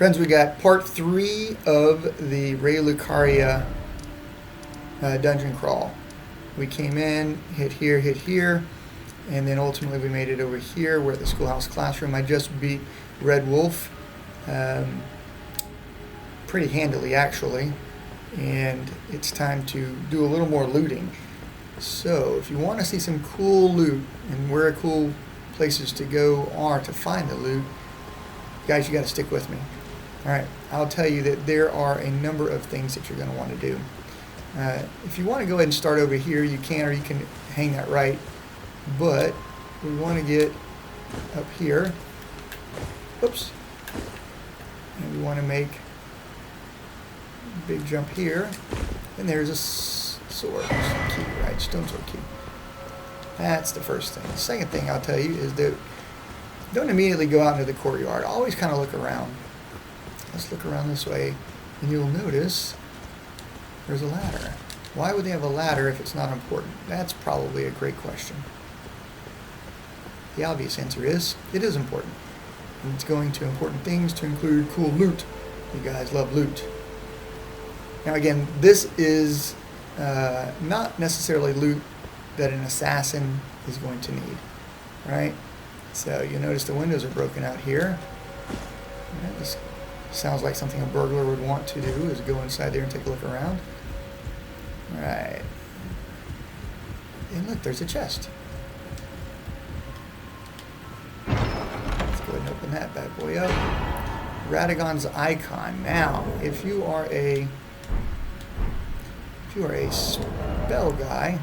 Friends, we got part 3 of the Reya Lucaria dungeon crawl. We came in, hit here, and then ultimately we made it over here. We're at the schoolhouse classroom. I just beat Red Wolf pretty handily, actually, and it's time to do a little more looting. So if you want to see some cool loot and where cool places to go are to find the loot, guys, you got to stick with me. Alright, I'll tell you that there are a number of things that you're going to want to do. If you want to go ahead and start over here, you can, or you can hang that right. But we want to get up here. Oops. And we want to make a big jump here. And there's a sword key, right? Stone sword key. That's the first thing. The second thing I'll tell you is that don't immediately go out into the courtyard. Always kind of look around. Let's look around this way, and you'll notice there's a ladder. Why would they have a ladder if it's not important? That's probably a great question. The obvious answer is, it is important. And it's going to important things to include cool loot. You guys love loot. Now again, this is not necessarily loot that an assassin is going to need, right? So you'll notice the windows are broken out here. Right, this sounds like something a burglar would want to do, is go inside there and take a look around. Right. And look, there's a chest. Let's go ahead and open that bad boy up. Radagon's icon. Now, if you are a spell guy,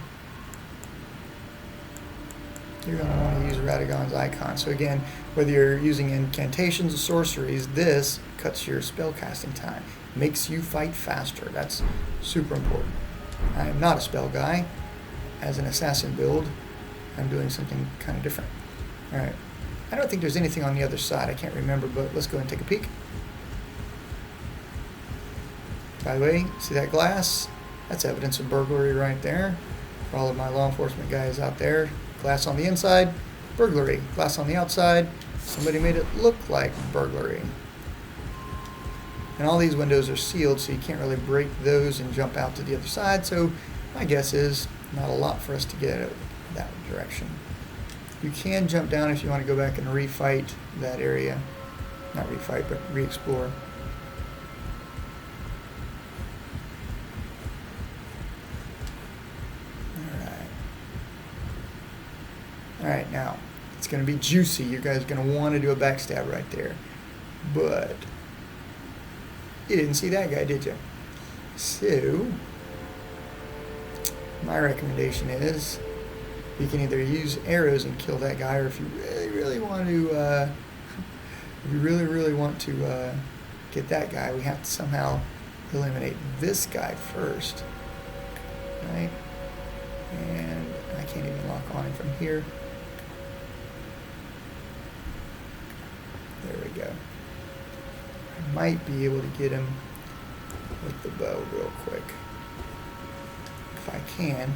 you're going to want to use Radagon's icon. So again, whether you're using incantations or sorceries, this cuts your spell casting time, makes you fight faster. That's super important. I am not a spell guy. As an assassin build, I'm doing something kind of different. Alright, I don't think there's anything on the other side. I can't remember, but let's go and take a peek. By the way, see that glass? That's evidence of burglary right there. For all of my law enforcement guys out there, glass on the inside, burglary. Glass on the outside, somebody made it look like burglary. And all these windows are sealed, so you can't really break those and jump out to the other side. So my guess is not a lot for us to get out that direction. You can jump down if you want to go back and refight that area. Not refight, but re-explore. Alright, now, it's going to be juicy. You guys are going to want to do a backstab right there. But you didn't see that guy, did you? So, my recommendation is you can either use arrows and kill that guy, or if you really want to, get that guy, we have to somehow eliminate this guy first. Right? And I can't even lock on him from here. There we go. I might be able to get him with the bow real quick. If I can.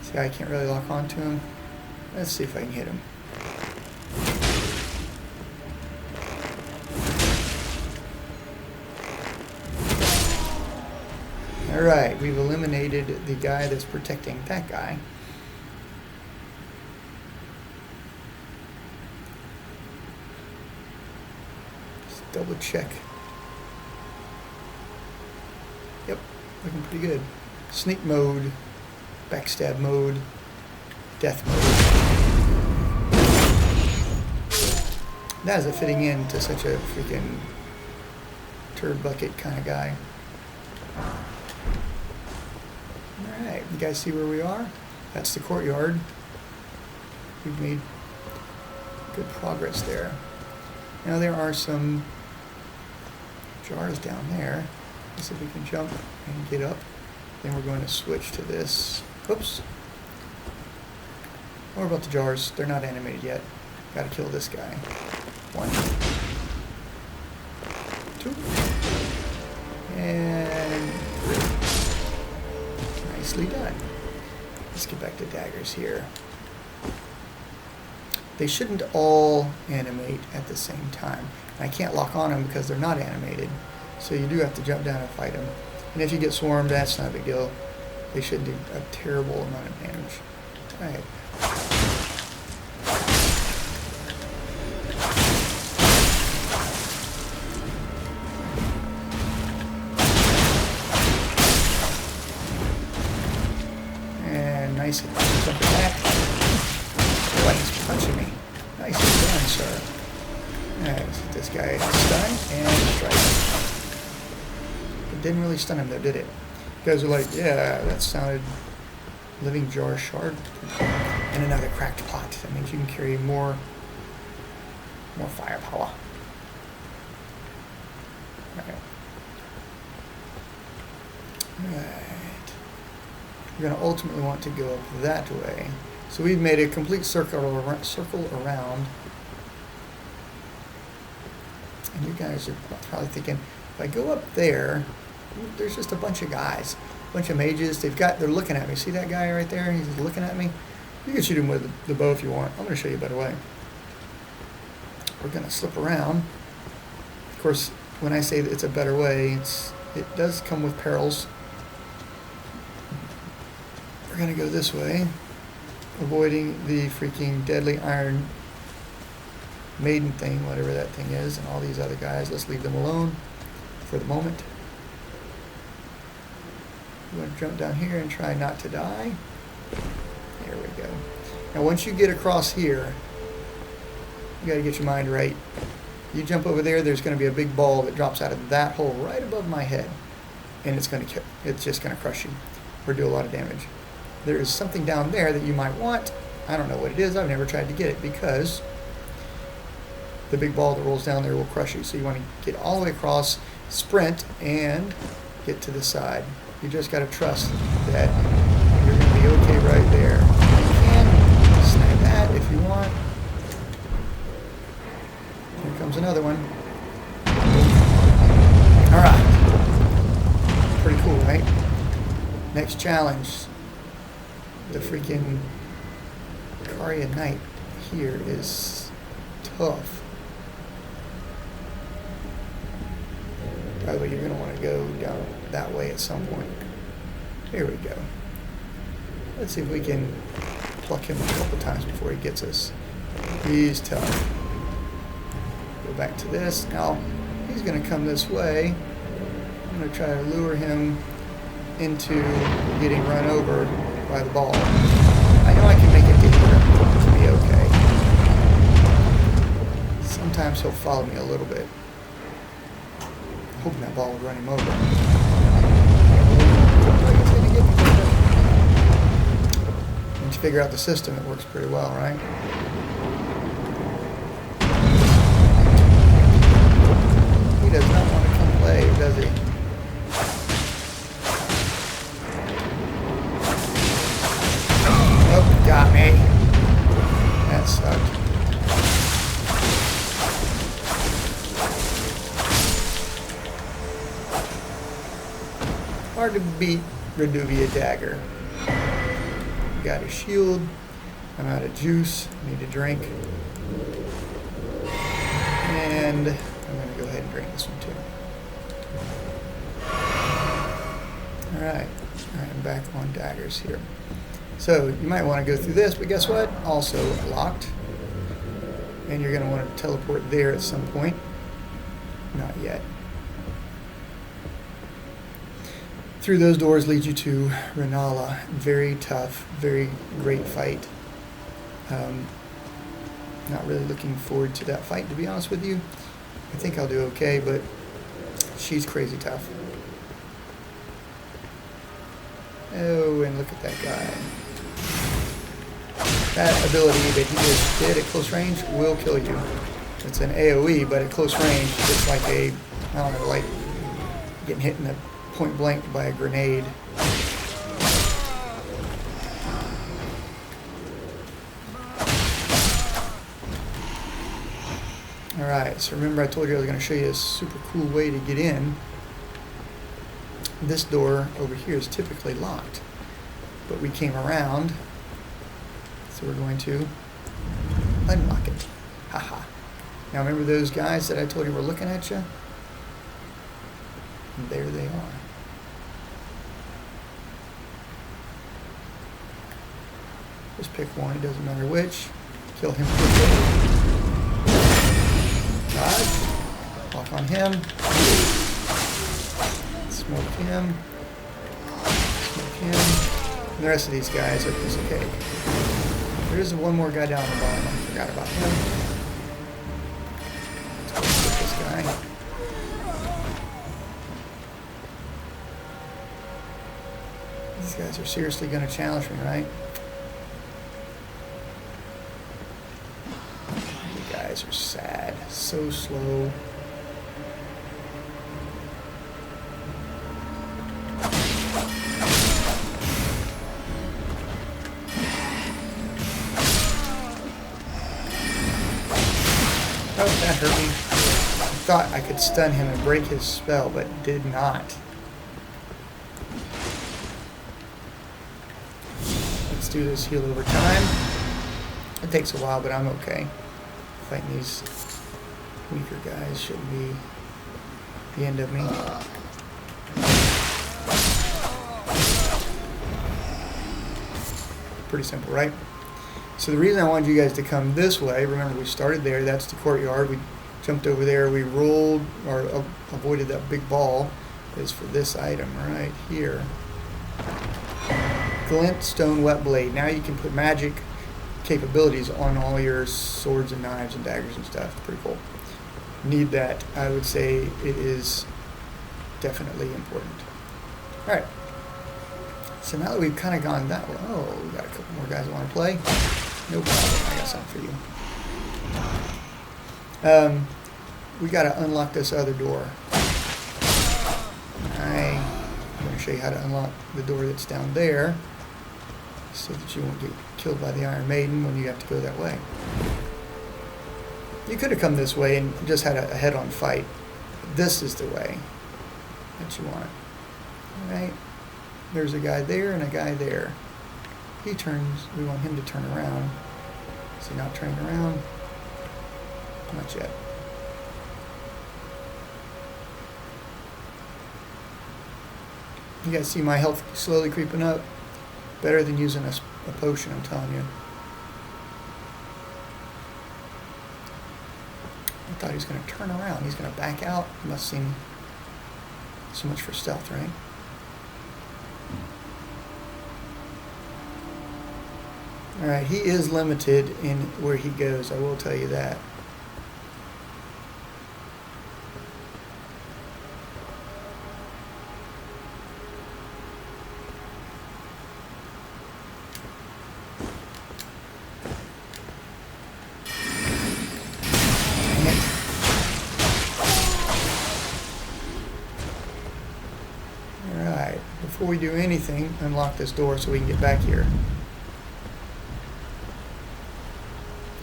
See, I can't really lock onto him. Let's see if I can hit him. Alright, we've eliminated the guy that's protecting that guy. Just double check. Yep, looking pretty good. Sneak mode, backstab mode, death mode. That is a fitting into such a freaking turd bucket kind of guy. Alright, you guys see where we are? That's the courtyard. We've made good progress there. Now there are some jars down there. Let's see if we can jump and get up. Then we're going to switch to this. Oops. What about the jars? They're not animated yet. Gotta kill this guy. 1, 2, and 3. Nicely done. Let's get back to daggers here. They shouldn't all animate at the same time. And I can't lock on them because they're not animated. So you do have to jump down and fight them. And if you get swarmed, that's not a big deal. They shouldn't do a terrible amount of damage. Alright. And nice jump attack. Oh, he's punching me. Nice done, sir. Alright, let's get this guy stunned and strike. It didn't really stun him though, did it? You guys are like, yeah, that sounded living jar shard. And another cracked pot. That means you can carry more firepower. Alright. Alright. You're going to ultimately want to go up that way. So we've made a complete circle around. And you guys are probably thinking, if I go up there, there's just a bunch of guys, a bunch of mages. They're looking at me. See that guy right there? He's looking at me. You can shoot him with the bow if you want. I'm going to show you a better way. We're going to slip around. Of course, when I say that it's a better way, it does come with perils. We're going to go this way, avoiding the freaking deadly iron maiden thing, whatever that thing is, and all these other guys. Let's leave them alone for the moment. I'm going to jump down here and try not to die. There we go. Now once you get across here, you got to get your mind right. You jump over there, there's going to be a big ball that drops out of that hole right above my head, and it's just going to crush you or do a lot of damage. There is something down there that you might want. I don't know what it is. I've never tried to get it because the big ball that rolls down there will crush you. So you want to get all the way across, sprint, and get to the side. You just got to trust that you're going to be okay right there. You can snag that if you want. Here comes another one. Alright. Pretty cool, right? Next challenge. The freaking Lucaria Knight here is tough. By the way, you're going to want to go down that way at some point. Here we go. Let's see if we can pluck him a couple times before he gets us. He's tough. Go back to this. Now, he's going to come this way. I'm going to try to lure him into getting run over by the ball. I know I can make it get here to be okay. Sometimes he'll follow me a little bit. Hoping that ball would run him over. Once you figure out the system, it works pretty well, right? He does not want to come play, does he? Oh, got me. That sucked. Hard to beat Reduvia Dagger. Got a shield. I'm out of juice. Need a drink. And I'm going to go ahead and drink this one too. Alright. I'm back on daggers here. So you might want to go through this, but guess what? Also locked. And you're going to want to teleport there at some point. Not yet. Through those doors leads you to Renala. Very tough, very great fight. Not really looking forward to that fight, to be honest with you. I think I'll do okay, but she's crazy tough. Oh, and look at that guy. That ability that he just did at close range will kill you. It's an AoE, but at close range, it's like a, I don't know, like getting hit in the point blank by a grenade. Alright, so remember I told you I was going to show you a super cool way to get in. This door over here is typically locked. but we came around, so we're going to unlock it. Haha. Now remember those guys that I told you were looking at you? And there they are. Just pick one, it doesn't matter which. Kill him quickly. Dodge. Walk on him. Smoke him. Smoke him. And the rest of these guys are a piece of cake. There is one more guy down the bottom. I forgot about him. Let's go get this guy. These guys are seriously going to challenge me, right? You guys are sad. So slow. Oh, that hurt me. I thought I could stun him and break his spell, but did not. Let's do this heal over time. It takes a while, but I'm okay. Fighting these weaker guys shouldn't be the end of me. Pretty simple, right? So the reason I wanted you guys to come this way, remember we started there, that's the courtyard, we jumped over there, we rolled, or avoided that big ball, is for this item right here. Glintstone Wet Blade. Now you can put magic capabilities on all your swords and knives and daggers and stuff. Pretty cool. Need that. I would say it is definitely important. Alright. So now that we've kind of gone that way, oh, we got a couple more guys that want to play. No problem, I got something for you. We got to unlock this other door. I'm going to show you how to unlock the door that's down there so that you won't get killed by the Iron Maiden when you have to go that way. You could have come this way and just had a head-on fight. This is the way that you want. Alright, there's a guy there and a guy there. He turns, we want him to turn around. Is he not turning around? Not yet. You guys see my health slowly creeping up? Better than using a potion, I'm telling you. I thought he was going to turn around. He's going to back out. It must seem so much for stealth, right? Alright, he is limited in where he goes, I will tell you that. Alright, before we do anything, unlock this door so we can get back here.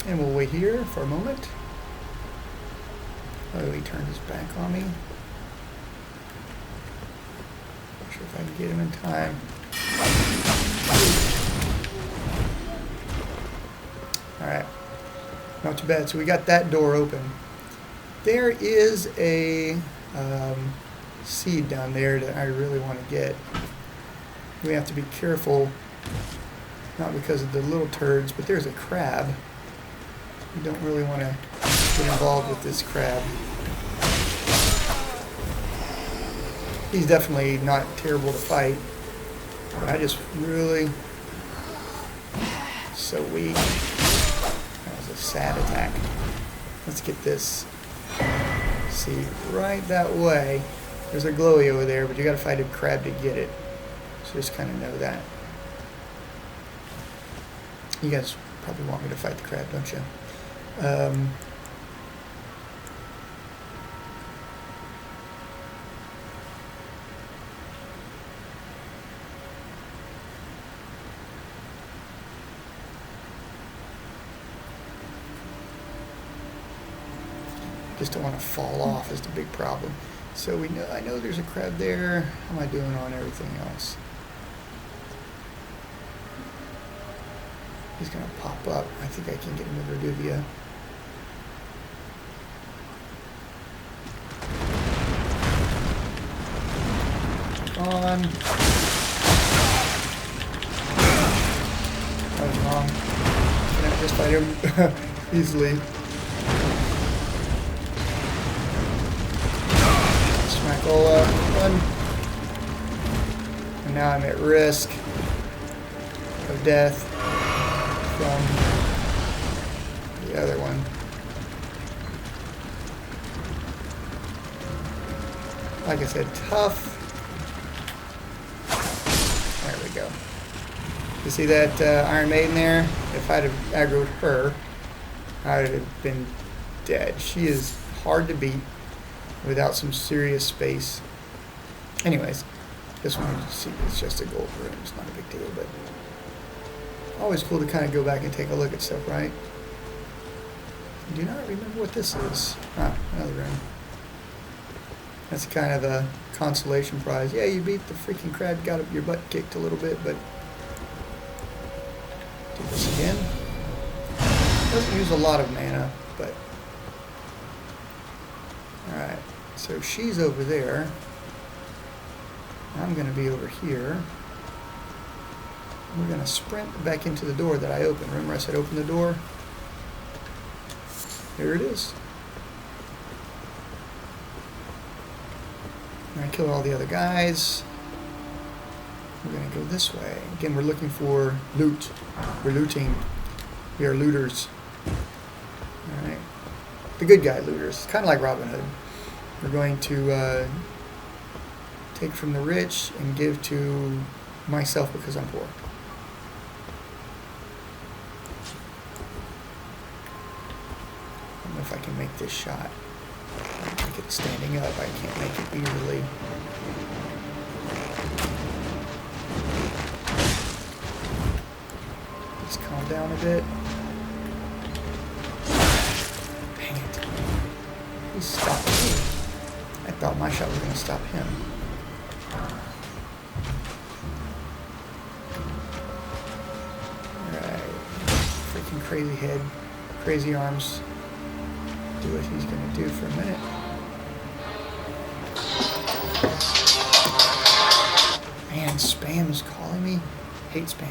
And we'll wait here for a moment. Oh, he turned his back on me. Not sure if I can get him in time. Alright. Not too bad. So we got that door open. There is a seed down there that I really want to get. We have to be careful, not because of the little turds, but there's a crab. You don't really want to get involved with this crab. He's definitely not terrible to fight. But I just really so weak. That was a sad attack. Let's get this. See, right that way. There's a glowy over there, but you got to fight a crab to get it. So just kind of know that. You guys probably want me to fight the crab, don't you? Just don't want to fall off is the big problem. So I know there's a crab there. How am I doing on everything else? He's gonna pop up. I think I can get him to Reduvia. On. That was wrong. Can I just fight him easily? Smackola. One. And now I'm at risk of death from the other one. Like I said, tough. There we go. You see that Iron Maiden there? If I'd have aggroed her, I would have been dead. She is hard to beat without some serious space. Anyways, this one, you see, it's just a gold room. It's not a big deal, but always cool to kind of go back and take a look at stuff, right? I do not remember what this is. Ah, another room. That's kind of a consolation prize. Yeah, you beat the freaking crab, got your butt kicked a little bit, but do this again. Doesn't use a lot of mana, but alright, so she's over there. I'm going to be over here. We're going to sprint back into the door that I opened. Remember I said open the door? There it is. I kill all the other guys. We're going to go this way. Again, we're looking for loot. We're looting. We are looters. Alright. The good guy looters. Kind of like Robin Hood. We're going to take from the rich and give to myself because I'm poor. I don't know if I can make this shot. Make it standing up. I can't make it easily. Let's calm down a bit. Dang it. He stopped me. I thought my shot was going to stop him. Alright. Freaking crazy head. Crazy arms. Do what he's going to do for a minute. Man, spam is calling me. Hate spam.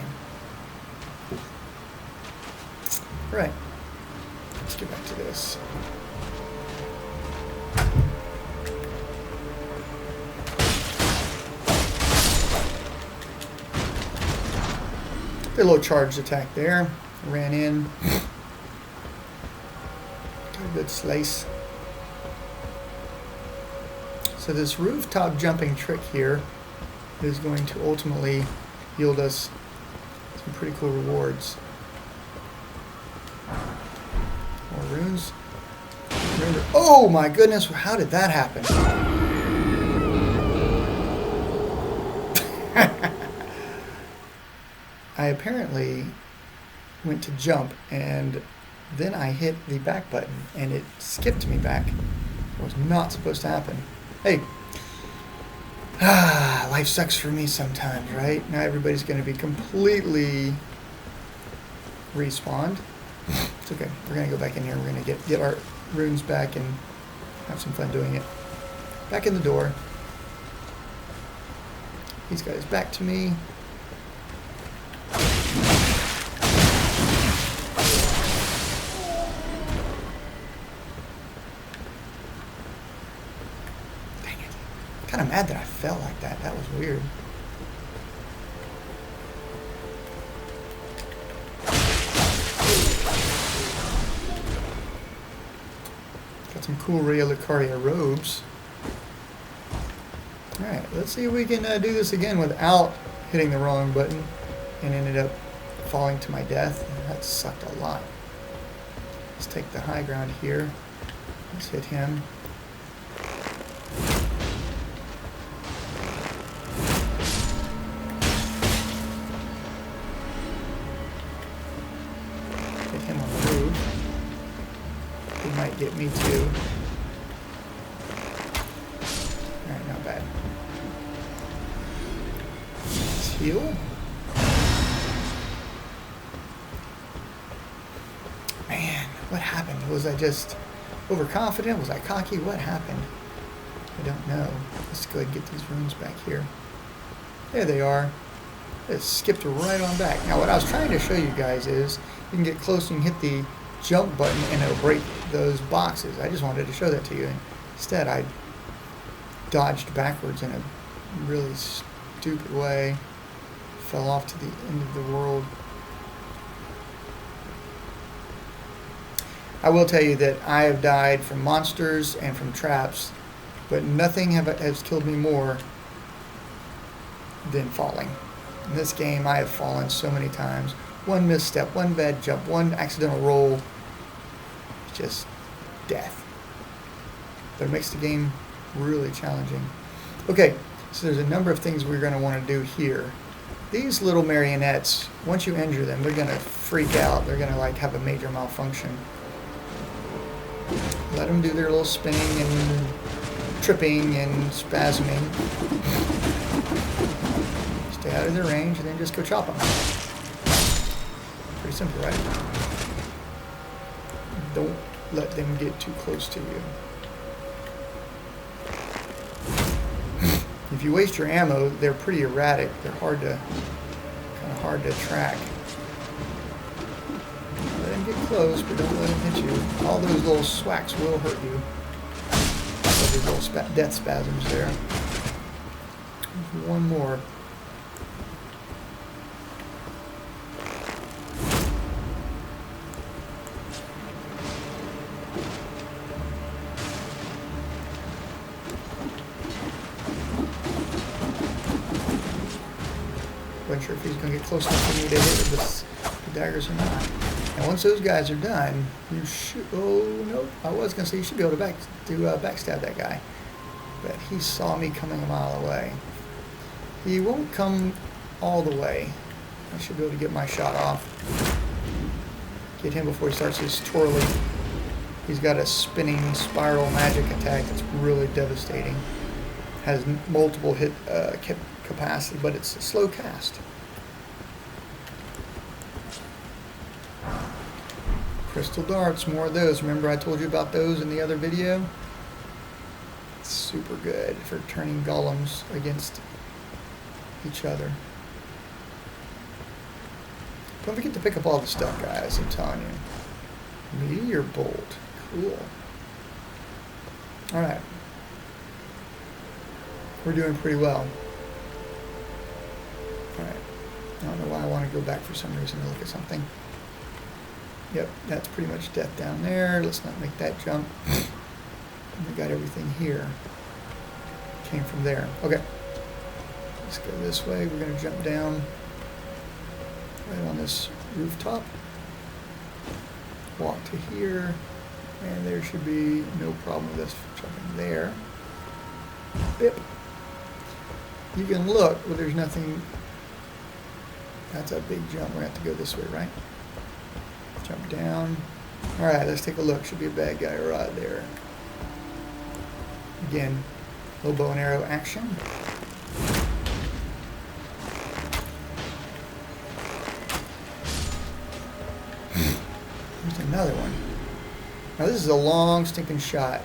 Right. Let's get back to this. Did a little charged attack there. Ran in. Got a good slice. So this rooftop jumping trick here is going to ultimately yield us some pretty cool rewards. More runes. Remember, oh my goodness, how did that happen? I apparently went to jump and then I hit the back button and it skipped me back. It was not supposed to happen. Hey, life sucks for me sometimes, right? Now everybody's going to be completely respawned. It's okay. We're going to go back in here. We're going to get our runes back and have some fun doing it. Back in the door. He's got his back to me. Kind of mad that I fell like that. That was weird. Got some cool Reya Lucaria robes. Alright, let's see if we can do this again without hitting the wrong button and ended up falling to my death. That sucked a lot. Let's take the high ground here. Let's hit him. Get me too. Alright, not bad. Let's heal. What happened? Was I just overconfident? Was I cocky? What happened? I don't know. Let's go ahead and get these runes back here. There they are. It skipped right on back. Now what I was trying to show you guys is you can get close and hit the jump button and it'll break those boxes. I just wanted to show that to you. Instead I dodged backwards in a really stupid way. Fell off to the end of the world. I will tell you that I have died from monsters and from traps, but nothing has killed me more than falling. In this game, I have fallen so many times. One misstep, one bad jump, one accidental roll. Just death. But it makes the game really challenging. Okay, so there's a number of things we're going to want to do here. These little marionettes, once you injure them, they're going to freak out. They're going to like have a major malfunction. Let them do their little spinning and tripping and spasming. Stay out of their range and then just go chop them. Pretty simple, right? Don't let them get too close to you. If you waste your ammo, they're pretty erratic. They're kind of hard to track. Let them get close, but don't let them hit you. All those little swacks will hurt you. Those little death spasms there. There's one more. Wasn't sure if he's going to get close enough for me to hit with the daggers or not. And once those guys are done, you should. Oh no! I was going to say you should be able to backstab that guy, but he saw me coming a mile away. He won't come all the way. I should be able to get my shot off. Get him before he starts his twirling. He's got a spinning spiral magic attack that's really devastating. Has multiple hit capacity, but it's a slow cast. Crystal darts, more of those. Remember I told you about those in the other video? It's super good for turning golems against each other. Don't forget to pick up all the stuff, guys, I'm telling you. Meteor bolt. Cool. Alright. We're doing pretty well. Alright. I don't know why I want to go back for some reason to look at something. Yep, that's pretty much death down there. Let's not make that jump. We got everything here. Came from there. Okay. Let's go this way. We're going to jump down right on this rooftop. Walk to here. And there should be no problem with us jumping there. Bip. You can look, but there's nothing. That's a big jump. We're going to have to go this way, right? Jump down. Alright, let's take a look. Should be a bad guy right there. Again, little bow and arrow action. There's another one. Now this is a long stinking shot.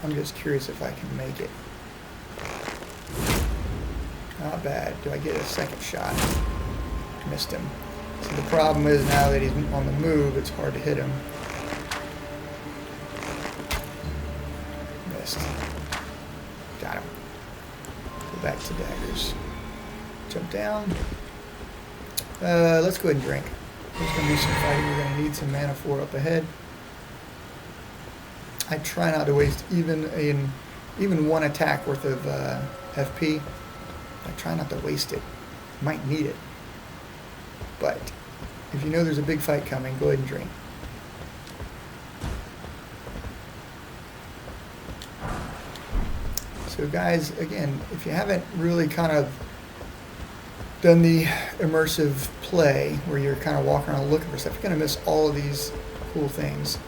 I'm just curious if I can make it. Not bad. Do I get a second shot? Missed him. So the problem is now that he's on the move, it's hard to hit him. Missed. Got him. Go back to daggers. Jump down. Let's go ahead and drink. There's going to be some fighting. We're going to need some mana for up ahead. I try not to waste even one attack worth of FP. I try not to waste it. Might need it. But if you know there's a big fight coming, go ahead and drink. So guys, again, if you haven't really kind of done the immersive play where you're kind of walking around looking for stuff, you're going to miss all of these cool things.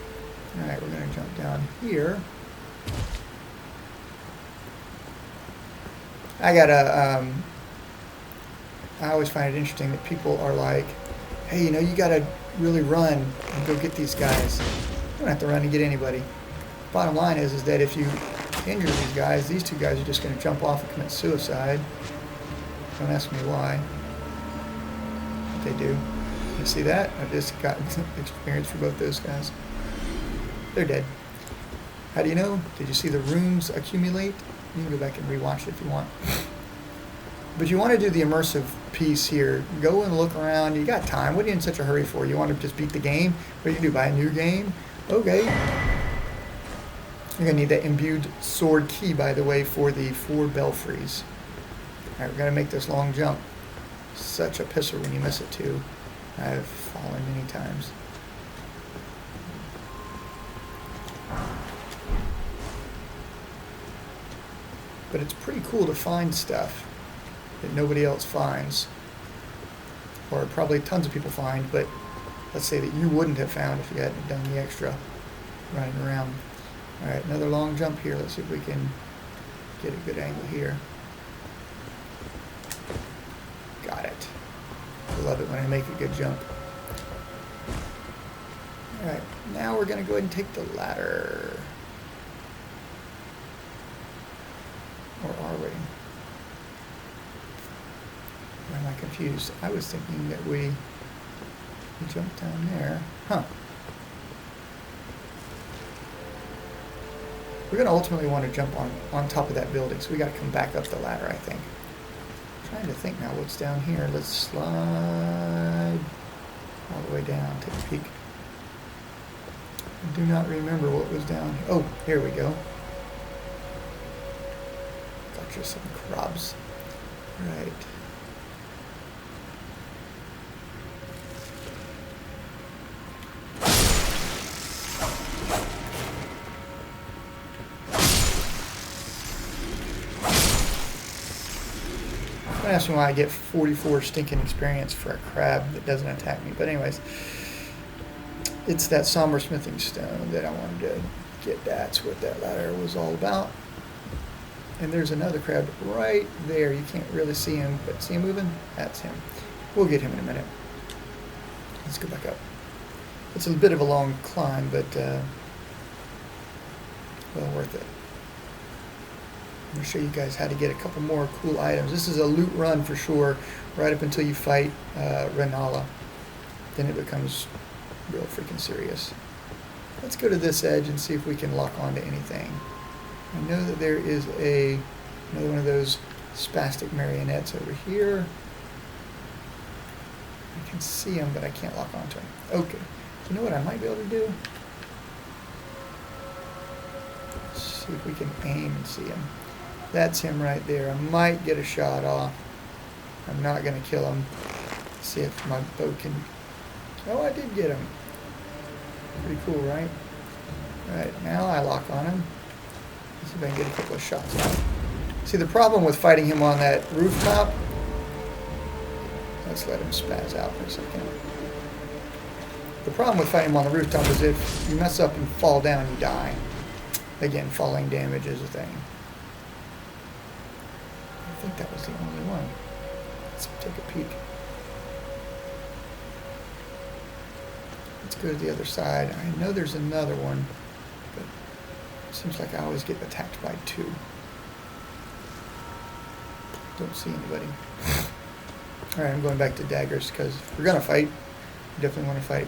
Alright, we're going to jump down here. I always find it interesting that people are like, hey, you know, you gotta really run and go get these guys. You don't have to run and get anybody. Bottom line is that if you injure these two guys are just going to jump off and commit suicide. Don't ask me why. They do. You see that? I just got experience for both those guys. They're dead. How do you know? Did you see the runes accumulate? You can go back and rewatch it if you want. But you want to do the immersive piece here. Go and look around. You got time. What are you in such a hurry for? You want to just beat the game? What do you do? Buy a new game? Okay. You're going to need that imbued sword key, by the way, for the 4 belfries. Alright, we've got to make this long jump. Such a pisser when you miss it, too. I've fallen many times. But it's pretty cool to find stuff that nobody else finds. Or probably tons of people find, but let's say that you wouldn't have found if you hadn't done the extra running around. Alright, another long jump here. Let's see if we can get a good angle here. Got it. I love it when I make a good jump. Alright, now we're going to go ahead and take the ladder. Or are we? Or am I confused? I was thinking that we jumped down there. Huh. We're going to ultimately want to jump on top of that building, so we got to come back up the ladder, I think. I'm trying to think now what's down here. Let's slide all the way down, take a peek. I do not remember what was down here. Oh, here we go. Got you some crabs. Right. Don't ask me why I get 44 stinking experience for a crab that doesn't attack me. But anyways, it's that somber smithing stone that I wanted to get. That's what that ladder was all about. And there's another crab right there. You can't really see him, but see him moving? That's him. We'll get him in a minute. Let's go back up. It's a bit of a long climb, but well worth it. I'm going to show you guys how to get a couple more cool items. This is a loot run for sure, right up until you fight Renala. Then it becomes real freaking serious. Let's go to this edge and see if we can lock onto anything. I know that there is another one of those spastic marionettes over here. I can see him, but I can't lock onto him. Okay. You know what I might be able to do? Let's see if we can aim and see him. That's him right there. I might get a shot off. I'm not going to kill him. Let's see if my bow can... Oh, I did get him. Pretty cool, right? Alright, now I lock on him. Let's see if I can get a couple of shots out. See, the problem with fighting him on that rooftop... Let's let him spaz out for a second. The problem with fighting him on the rooftop is if you mess up and fall down, you die. Again, falling damage is a thing. I think that was the only one. Let's take a peek. Let's go to the other side. I know there's another one, but it seems like I always get attacked by 2. Don't see anybody. Alright, I'm going back to daggers because if we're going to fight, we definitely want to fight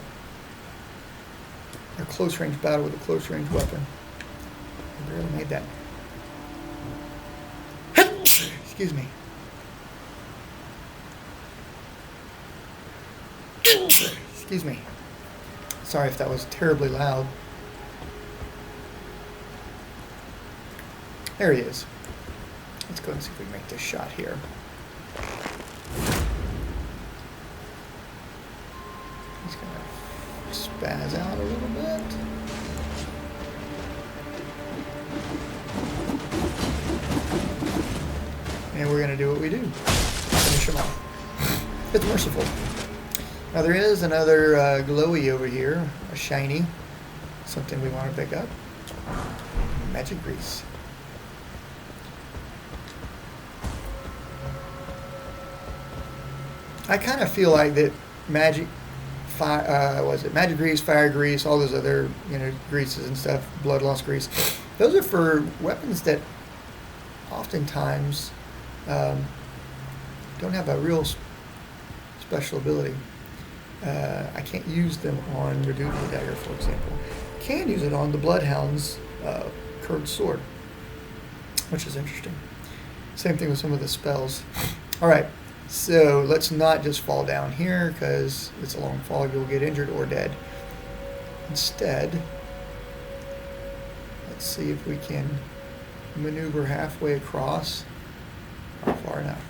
a close range battle with a close range weapon. I barely made that. Excuse me. Excuse me. Sorry if that was terribly loud. There he is. Let's go and see if we can make this shot here. He's going to spaz out a little bit. And we're going to do what we do. Finish him off. It's merciful. Now there is another glowy over here, a shiny. Something we want to pick up. Magic grease. I kind of feel like that magic was it magic grease, fire grease, all those other greases and stuff, blood loss grease. Those are for weapons that oftentimes don't have a real special ability. I can't use them on Reducible Dagger, for example. Can use it on the Bloodhound's curved sword, which is interesting. Same thing with some of the spells. All right, so let's not just fall down here because it's a long fall. You'll get injured or dead. Instead, let's see if we can maneuver halfway across. Not far enough.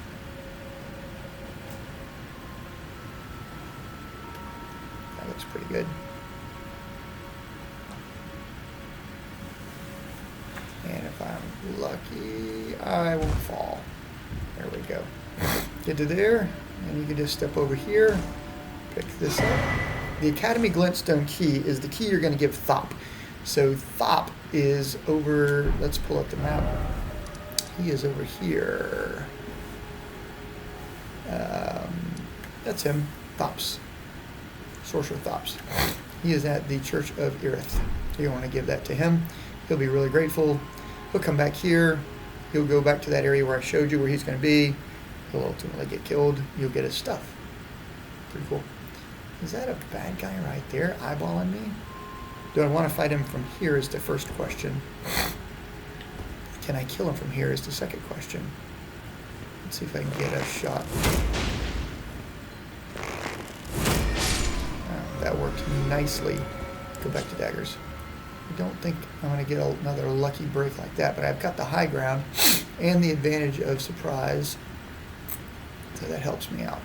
That looks pretty good. And if I'm lucky, I won't fall. There we go. Get to there, and you can just step over here, pick this up. The Academy Glintstone key is the key you're going to give Thop. So Thop is over, let's pull up the map. He is over here. That's him, Thops. Sorcerer Thops. He is at the Church of Irith. You want to give that to him. He'll be really grateful. He'll come back here. He'll go back to that area where I showed you where he's going to be. He'll ultimately get killed. You'll get his stuff. Pretty cool. Is that a bad guy right there eyeballing me? Do I want to fight him from here is the first question. Can I kill him from here is the second question. Let's see if I can get a shot. That worked nicely. Go back to daggers. I don't think I'm going to get another lucky break like that, but I've got the high ground and the advantage of surprise, so that helps me out.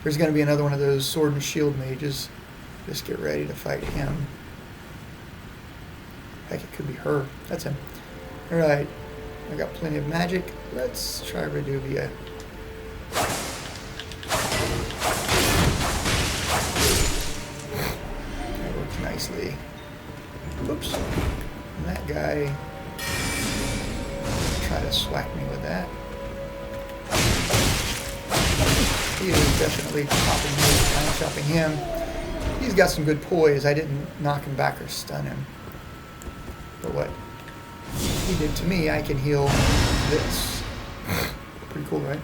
There's going to be another one of those sword and shield mages. Just get ready to fight him. Heck, it could be her. That's him. Alright, I got plenty of magic. Let's try Reduvia. That worked nicely. Oops. And that guy tried to swack me with that. He is definitely chopping me. I'm chopping him. He's got some good poise. I didn't knock him back or stun him. But what he did to me, I can heal this. Pretty cool, right?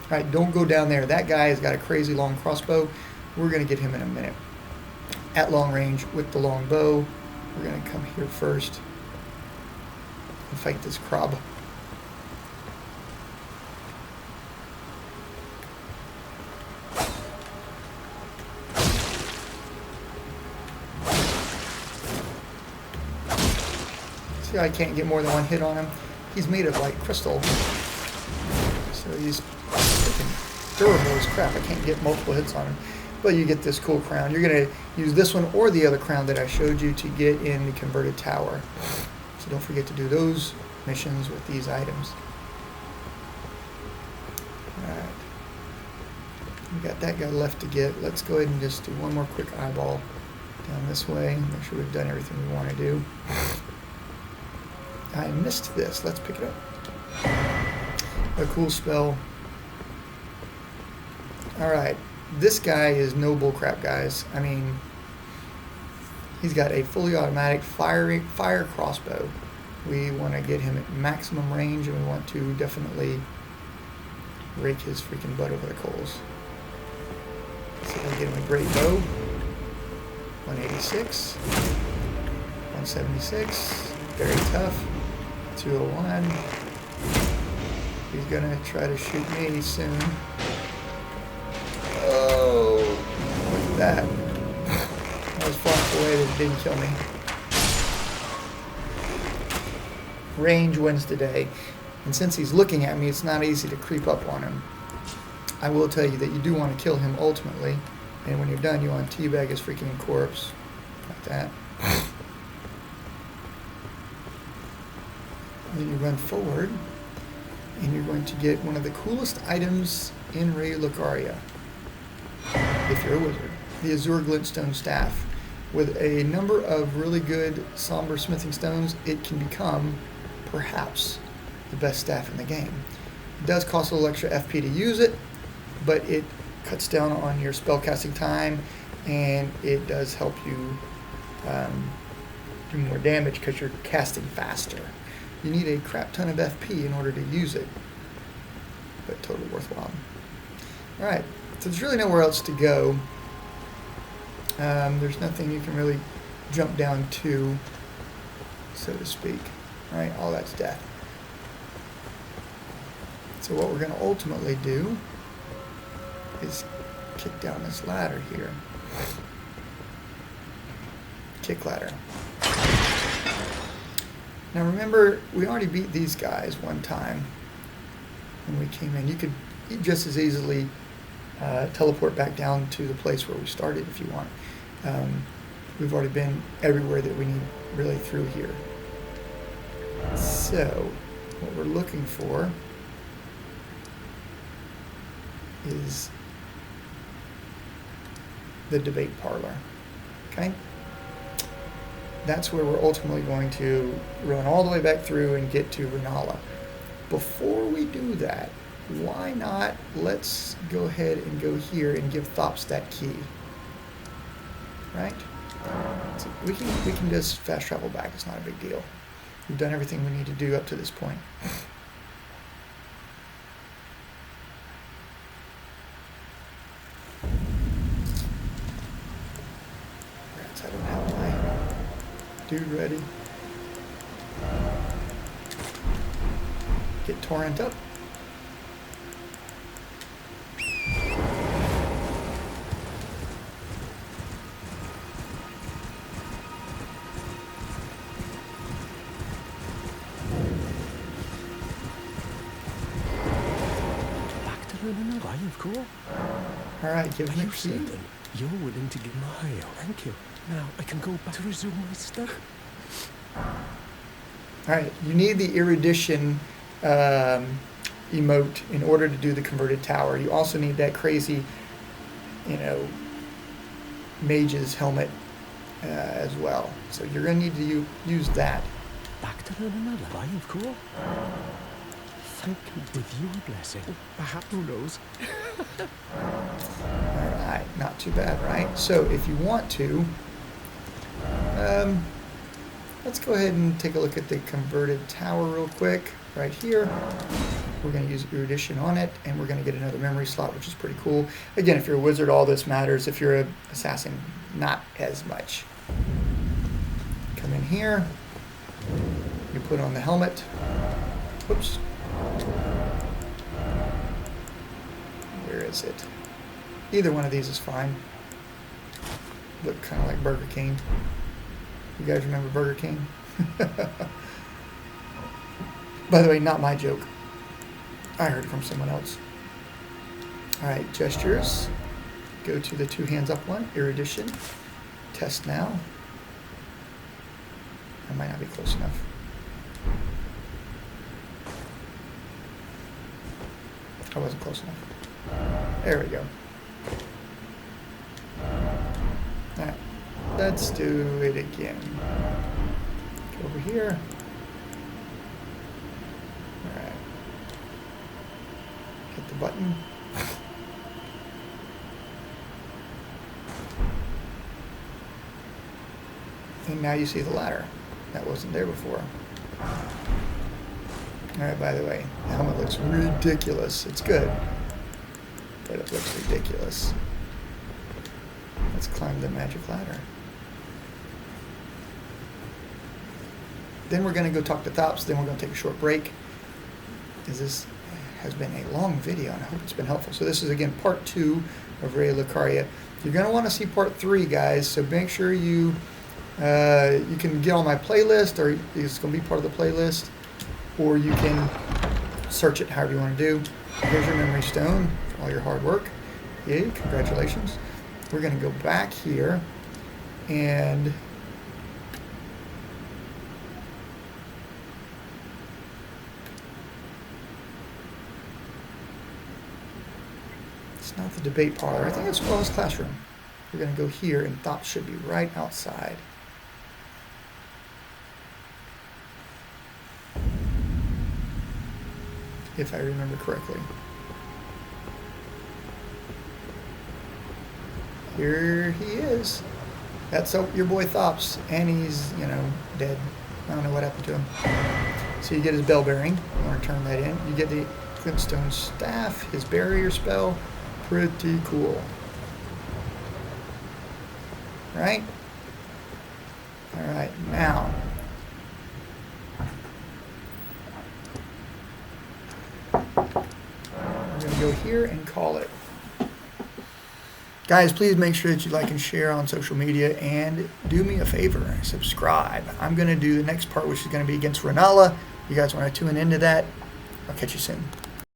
Alright, don't go down there. That guy has got a crazy long crossbow. We're going to get him in a minute. At long range with the long bow. We're going to come here first and fight this crab. See how I can't get more than one hit on him? He's made of like crystal. So he's freaking durable as crap. I can't get multiple hits on him. But you get this cool crown. You're going to use this one or the other crown that I showed you to get in the converted tower. So don't forget to do those missions with these items. Alright. We got that guy left to get. Let's go ahead and just do one more quick eyeball down this way. Make sure we've done everything we want to do. I missed this. Let's pick it up. A cool spell. Alright. This guy is no bullcrap, guys. I mean, he's got a fully automatic fire crossbow. We want to get him at maximum range, and we want to definitely rake his freaking butt over the coals. So we get him a great bow. 186. 176. Very tough. 201. He's going to try to shoot me soon. Oh, look at that. I was far away that it didn't kill me. Range wins today. And since he's looking at me, it's not easy to creep up on him. I will tell you that you do want to kill him ultimately. And when you're done, you want to teabag his freaking corpse. Like that. And then you run forward. And you're going to get one of the coolest items in Reya Lucaria. If you're a wizard, the Azure Glintstone Staff. With a number of really good somber smithing stones, it can become, perhaps, the best staff in the game. It does cost a little extra FP to use it, but it cuts down on your spellcasting time, and it does help you do more damage because you're casting faster. You need a crap ton of FP in order to use it, but totally worthwhile. Alright, so there's really nowhere else to go. There's nothing you can really jump down to, so to speak. Right, all that's death. So what we're going to ultimately do is kick down this ladder here. Kick ladder. Now remember, we already beat these guys one time when we came in. You could just as easily teleport back down to the place where we started if you want. We've already been everywhere that we need really through here. So what we're looking for is the debate parlor. Okay? That's where we're ultimately going to run all the way back through and get to Renala. Before we do that, why not let's go ahead and go here and give Thops that key. Right? So we can just fast travel back, it's not a big deal. We've done everything we need to do up to this point. Rats, I don't have my dude ready. Get Torrent up. Cool. All right, give me a key. Certain you're willing to give my hail? Thank you. Now I can go back to resume my stuff. All right, you need the erudition emote in order to do the converted tower. You also need that crazy, mage's helmet as well. So you're going to need to use that. Back to learn another line of cool. Thank you. With your blessing, perhaps, who knows? Alright, not too bad, right? So if you want to, let's go ahead and take a look at the converted tower real quick. Right here, we're going to use erudition on it, and we're going to get another memory slot, which is pretty cool. Again, if you're a wizard, all this matters. If you're an assassin, not as much. Come in here, you put on the helmet. Whoops. Where is it? Either one of these is fine. Look kind of like Burger King. You guys remember Burger King? By the way, not my joke. I heard it from someone else. Alright, gestures. Go to the two hands up one. Erudition. Test now. I might not be close enough. I wasn't close enough. There we go. Alright, let's do it again. Go over here. Alright. Hit the button. And now you see the ladder. That wasn't there before. Alright, by the way, the helmet looks ridiculous. It's good, but it looks ridiculous. Let's climb the magic ladder. Then we're going to go talk to Thops, then we're going to take a short break, because this has been a long video, and I hope it's been helpful. So this is, again, part 2 of Reya Lucaria. You're going to want to see part 3, guys, so make sure you can get on my playlist, or it's going to be part of the playlist, or you can search it however you want to do. Here's your memory stone, all your hard work. Yay, congratulations. We're going to go back here, and it's not the debate parlor. I think it's Wallace Classroom. We're going to go here, and Thops should be right outside. If I remember correctly. here he is. That's your boy Thops, and he's, dead. I don't know what happened to him. So you get his bell bearing. You want to turn that in. You get the Glintstone staff, his barrier spell. Pretty cool. Right? Alright, now. We're going to go here and call it. Guys, please make sure that you like and share on social media, and do me a favor, subscribe. I'm going to do the next part, which is going to be against Renala. You guys want to tune into that? I'll catch you soon.